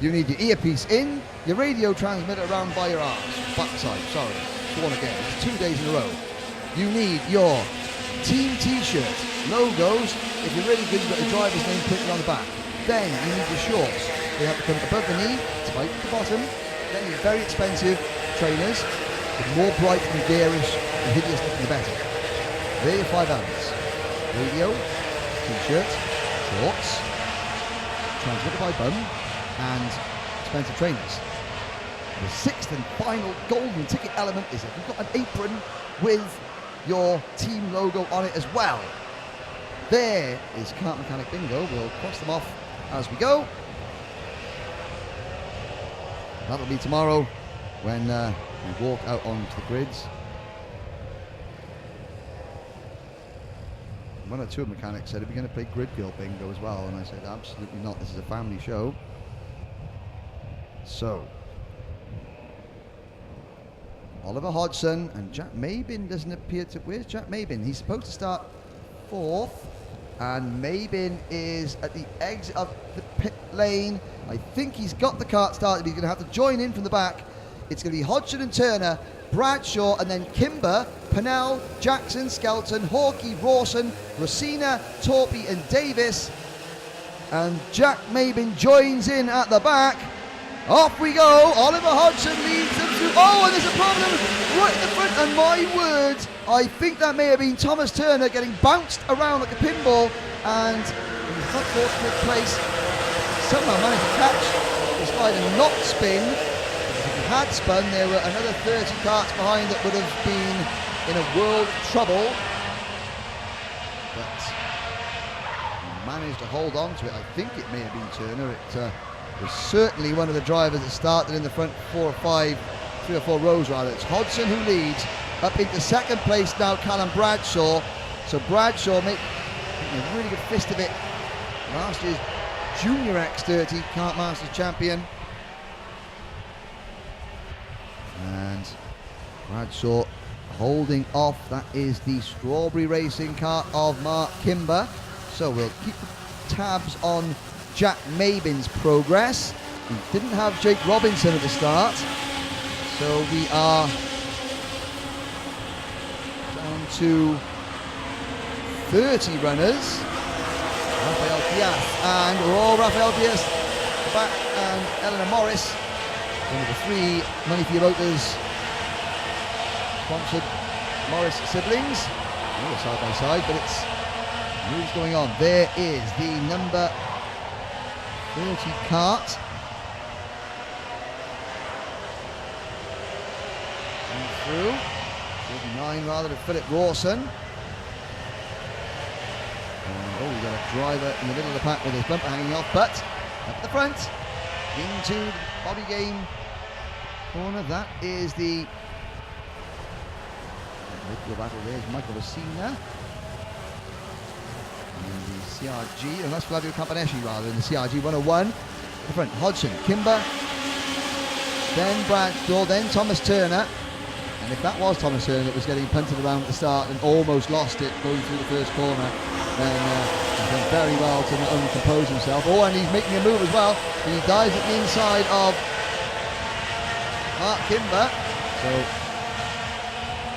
You need your earpiece in, your radio transmitter around by your arse. Backside, sorry. Sworn again. It's 2 days in a row. You need your team t-shirt, logos. If you're really good, you've got your driver's name printed on the back. Then you need your shorts. They have to come above the knee, tight at the bottom. Then your very expensive trainers, with more bright and garish and hideous looking the better. There are your 5 elements. Radio, t-shirt, shorts, transmitter by bum, and expensive trainers. The 6th and final golden ticket element is if you've got an apron with your team logo on it as well. There is Kart Mechanic Bingo. We'll cross them off as we go. That'll be tomorrow when we walk out onto the grids. One or two mechanics said, are we going to play Grid Girl Bingo as well? And I said, absolutely not. This is a family show. So, Oliver Hodgson and Jack Mabin doesn't appear to... Where's Jack Mabin? He's supposed to start 4th. And Mabin is at the exit of the pit lane. I think he's got the kart started. He's going to have to join in from the back. It's going to be Hodgson and Turner, Bradshaw, and then Kimber, Pennell, Jackson, Skelton, Hawkey, Rawson, Rosina, Torpy, and Davis. And Jack Mabin joins in at the back. Off we go. Oliver Hodgson leads them through. Oh, and there's a problem right in the front. And my word, I think that may have been Thomas Turner getting bounced around like a pinball. And in his unfortunate place, somehow managed to catch despite a not spin. If he had spun, there were another 30 karts behind that would have been in a world of trouble. But he managed to hold on to it. I think it may have been Turner. It was certainly one of the drivers that started in the front 3 or 4 rows rather. It's Hodgson who leads. Up into second place now, Callum Bradshaw. So Bradshaw making a really good fist of it. Last year's Junior X30 Kart Masters champion. And Bradshaw holding off. That is the Strawberry Racing kart of Mark Kimber. So we'll keep tabs on Jack Mabin's progress. We didn't have Jake Robinson at the start. So we are down to 30 runners. Rafael Diaz and Rafael Diaz back, and Eleanor Morris, one of the 3 Money for Your Motors sponsored Morris siblings. Oh, side by side, but it's moves going on. There is the number 30 kart. And through 49 rather, to Philip Rawson. Oh, we've got a driver in the middle of the pack with his bumper hanging off, but at the front, into the Bobby Game corner. That is the battle. There's Michael Rosina. And the CRG, and that's Flavio Campaneschi rather, in the CRG 101. At the front, Hodgson, Kimber, then Bradshaw, then Thomas Turner. And if that was Thomas Turner that was getting punted around at the start and almost lost it going through the first corner, then he's done very well to not only compose himself. Oh, and he's making a move as well. And he dives at the inside of Mark Kimber. So,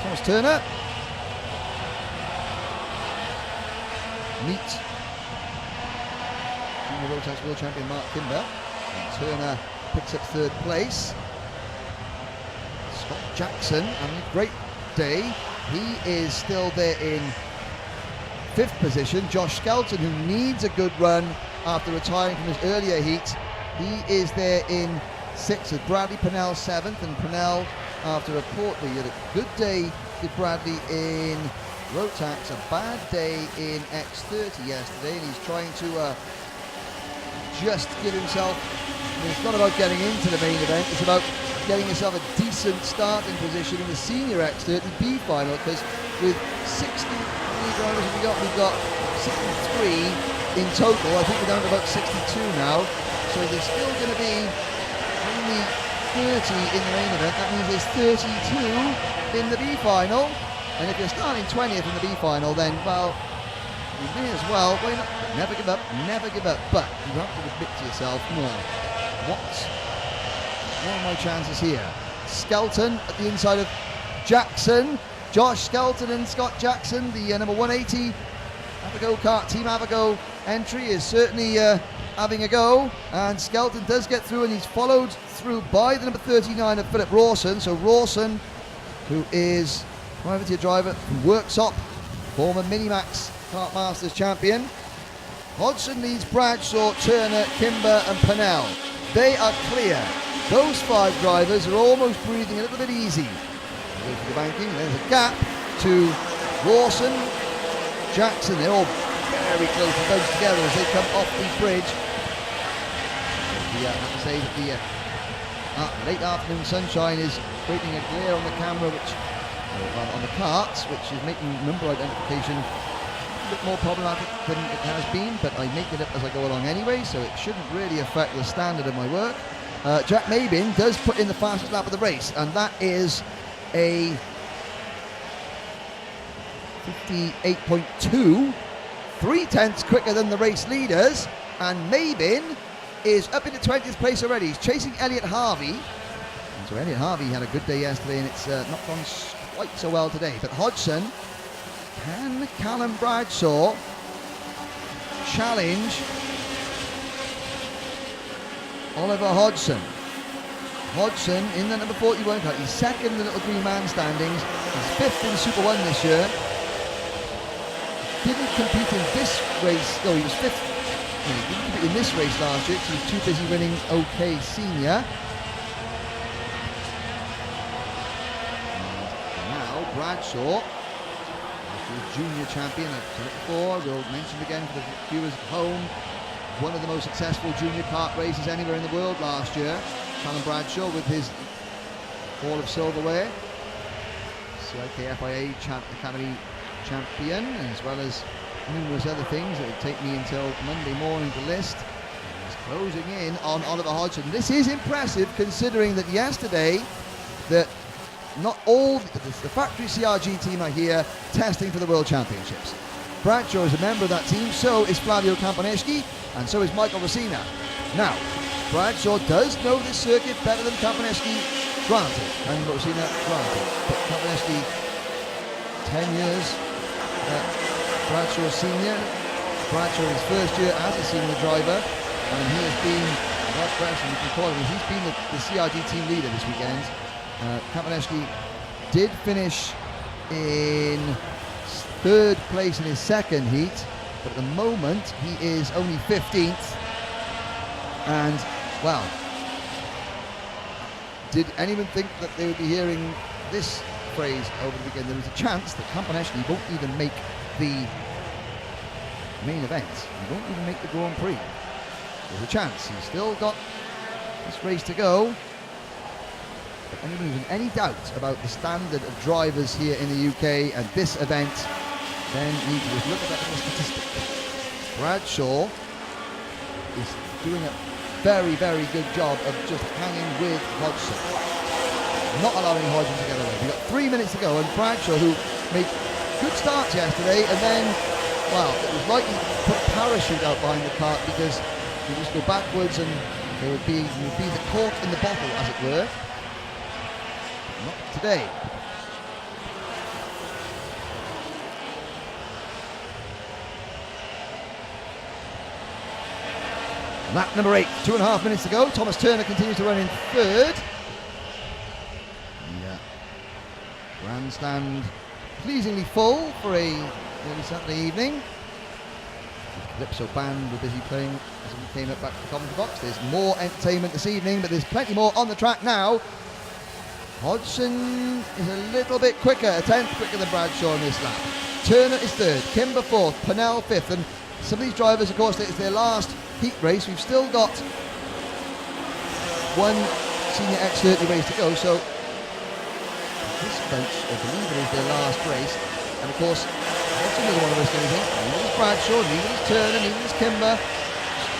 Thomas Turner. Meet Junior Rotax World Champion Mark Kimber. And Turner picks up 3rd place. Scott Jackson having a great day. He is still there in 5th position. Josh Skelton, who needs a good run after retiring from his earlier heat, he is there in 6th, with Bradley Pennell 7th, and Pennell, after reportedly had a good day with Bradley in Rotax, a bad day in X30 yesterday, and he's trying to just give himself, it's not about getting into the main event, it's about getting yourself a decent starting position in the Senior X30 B final, because with 60 drivers we've got 63 in total. I think we're down to about 62 now, so there's still going to be only 30 in the main event. That means there's 32 in the B final, and if you're starting 20th in the B final, then well, you may as well, why not? Never give up, but you have to admit to yourself, no, What are my chances here? Skelton at the inside of Jackson. Josh Skelton and Scott Jackson, the number 180 Have a Go Kart Team Have a Go entry is certainly having a go, and Skelton does get through, and he's followed through by the number 39 of Philip Rawson. So Rawson, who is privateer driver from Worksop, former Minimax Kart Masters champion. Hodgson leads Bradshaw, Turner, Kimber and Pennell. They are clear. Those 5 drivers are almost breathing a little bit easy. Go for the banking. There's a gap to Rawson, Jackson. They're all very close to both together as they come off the bridge. I have to say that the late afternoon sunshine is creating a glare on the camera, which on the carts, which is making number identification a bit more problematic than it has been, but I make it up as I go along anyway, so it shouldn't really affect the standard of my work. Jack Mabin does put in the fastest lap of the race, and that is a 58.2, 3/10 quicker than the race leaders, and Mabin is up into 20th place already. He's chasing Elliot Harvey. And so Elliot Harvey had a good day yesterday, and it's not gone quite so well today. But Hodgson, can Callum Bradshaw challenge Oliver Hodgson? Hodgson in the number 41 car. He's second in the little green man standings. He's 5th in Super 1 this year. Didn't compete in this race. No, he was 5th. He didn't compete in this race last year because he was too busy winning OK Senior. And now Bradshaw, junior champion, I've said it before, we'll mention again for the viewers at home, one of the most successful junior kart races anywhere in the world last year. Callum Bradshaw with his Hall of Silverware, CIKFIA Academy champion, as well as numerous other things that would take me until Monday morning to list. He's closing in on Oliver Hodgson. This is impressive considering that yesterday that not all the factory CRG team are here testing for the World Championships. Bradshaw is a member of that team, so is Flavio Campanelli, and so is Michael Rosina. Now, Bradshaw does know this circuit better than Campanelli, granted, and Rosina, granted. But Campanelli, 10 years, Bradshaw senior, Bradshaw in his first year as a senior driver, and he has been, without question, you can call him, he's been the CRG team leader this weekend. Campanelli did finish in 3rd place in his second heat, but at the moment he is only 15th. And, well, did anyone think that they would be hearing this phrase over the weekend? There is a chance that Campanelli won't even make the main event. He won't even make the Grand Prix. There's a chance. He's still got this race to go. But anyone who's in any doubt about the standard of drivers here in the UK and this event, then you can just look at that little statistic. Bradshaw is doing a very, very good job of just hanging with Hodgson, not allowing Hodgson to get away. We've got 3 minutes to go, and Bradshaw, who made good starts yesterday, and then, well, it was like he put a parachute out behind the cart because he would just go backwards and there would be the cork in the bottle, as it were. Not today. Lap number 8, 2.5 minutes to go. Thomas Turner continues to run in 3rd. Yeah. Grandstand pleasingly full for a early Saturday evening. The Calypso band were busy playing as we came up back to the commentary box. There's more entertainment this evening, but there's plenty more on the track now. Hodgson is a little bit quicker, a 10th quicker than Bradshaw in this lap. Turner is 3rd, Kimber 4th, Pennell 5th, and some of these drivers, of course, it's their last heat race. We've still got one senior X30 race to go, so this bunch, I believe it is their last race, and of course, Hodgson doesn't want to risk anything. Neither is Bradshaw, neither is Turner, neither is Kimber.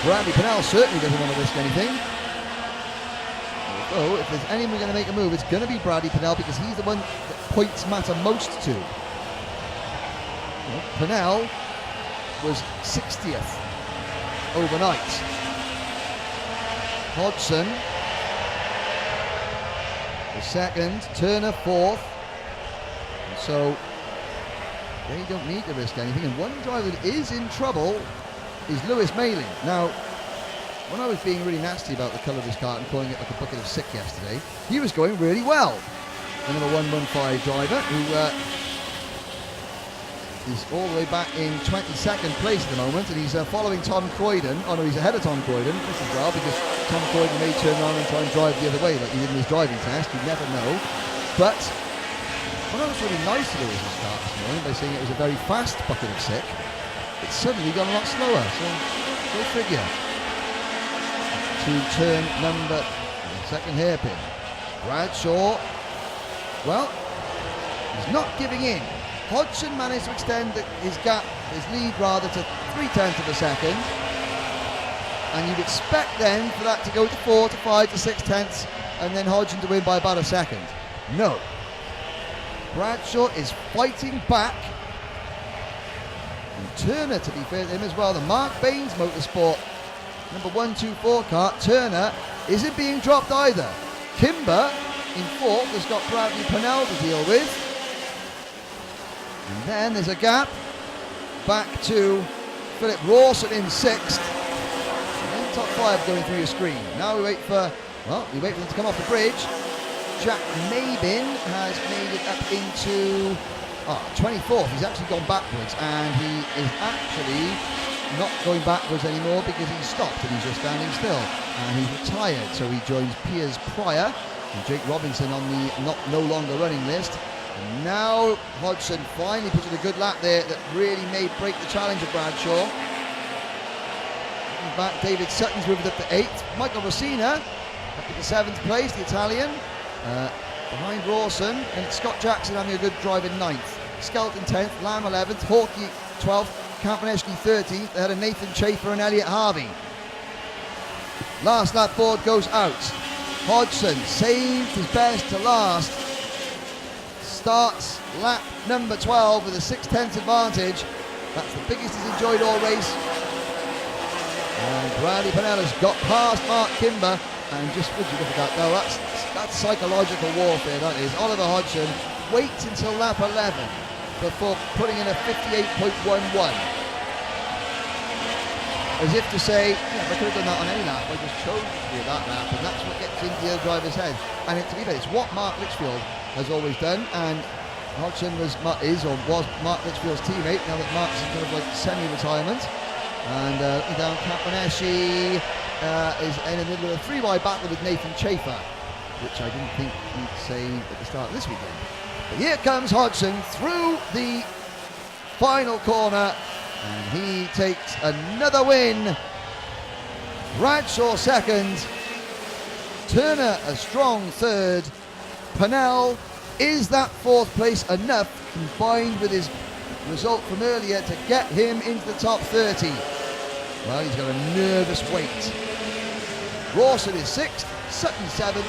Bradley Pennell certainly doesn't want to risk anything. So if there's anyone going to make a move, it's going to be Bradley Pennell because he's the one that points matter most to. Well, Pennell was 60th overnight. Hodgson the second, Turner fourth. And so they don't need to risk anything. And one driver that is in trouble is Lewis Mayling. Now, when I was being really nasty about the colour of his car and calling it like a bucket of sick yesterday, he was going really well. The number 115 driver, who is all the way back in 22nd place at the moment, and he's following Tom Croydon. Oh no, he's ahead of Tom Croydon. This is well, because Tom Croydon may turn around and try and drive the other way like he did in his driving test. You never know. But when I was really nice to Lewis's car this morning by saying it was a very fast bucket of sick, it's suddenly gone a lot slower. So go figure. To turn number second hairpin. Bradshaw, well, he's not giving in. Hodgson managed to extend his lead rather, to 0.3 of a second. And you'd expect then for that to go to 4 to 5 to 0.6, and then Hodgson to win by about a second. No. Bradshaw is fighting back. And Turner, to be fair to him as well, the Mark Baines Motorsport number 124 kart, Turner isn't being dropped either. Kimber in fourth has got Bradley Pennell to deal with. And then there's a gap back to Philip Rawson in sixth. And then top five going through your screen. Now we wait for them to come off the bridge. Jack Mabin has made it up into 24th. He's actually gone backwards, and he is actually not going backwards anymore because he's stopped and he's just standing still, and he's retired. So he joins Piers Pryor and Jake Robinson on the no longer running list. And now Hodgson finally puts in a good lap there that really may break the challenge of Bradshaw. Looking back, David Sutton's moved up to 8th. Michael Rossina up to 7th place, the Italian, behind Rawson, and Scott Jackson having a good drive in 9th. Skelton 10th, Lamb 11th, Hawkey 12th, Campaneshky 13th. They had a Nathan Chafer and Elliot Harvey. Last lap board goes out. Hodgson saved his best to last. Starts lap number 12 with a 0.6 advantage. That's the biggest he's enjoyed all race. And Bradley Pinnella's got past Mark Kimber, and just would you look at that? No, that's psychological warfare. That is. Oliver Hodgson waits until lap 11 before putting in a 58.11. As if to say, yeah, I could have done that on any lap. I just chose to do that lap, and that's what gets into the other driver's head. And to be fair, it's what Mark Litchfield has always done, and Hodgson was Mark Litchfield's teammate, now that Mark's kind of like semi-retirement. And looking down, Campaneshky is in the middle of a 3-wide battle with Nathan Chafer, which I didn't think we'd say at the start of this weekend. But here comes Hodgson through the final corner, and he takes another win. Bradshaw second, Turner a strong third. Pennell, is that fourth place enough, combined with his result from earlier, to get him into the top 30? Well, he's got a nervous wait. Rawson is 6th, Sutton 7th,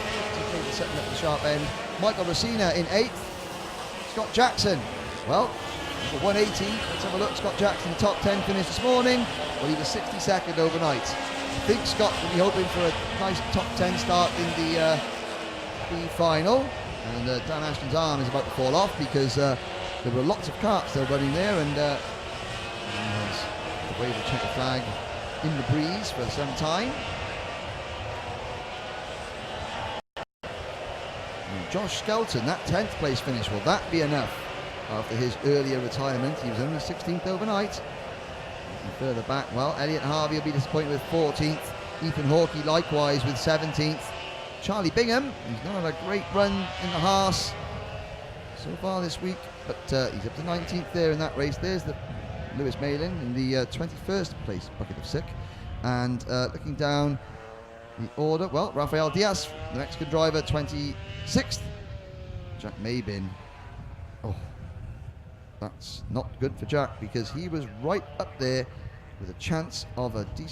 Sutton at the sharp end. Michael Rossina in 8th. Scott Jackson, well, for 180, let's have a look. Scott Jackson, top 10 finish this morning. Well, he was 62nd overnight. I think Scott will be hoping for a nice top 10 start in the final. And Dan Ashton's arm is about to fall off because there were lots of karts still running there, and the wave of checker flag in the breeze for some time. And Josh Skelton, that 10th place finish, will that be enough after his earlier retirement? He was only 16th overnight. And further back, well, Elliot Harvey will be disappointed with 14th. Ethan Hawkey likewise with 17th. Charlie Bingham, he's not had a great run in the Haas so far this week, but he's up to 19th there in that race. There's the Lewis Mayling in the 21st place bucket of sick. And looking down the order, well, Rafael Diaz, the Mexican driver, 26th. Jack Mabin, oh, that's not good for Jack, because he was right up there with a chance of a decent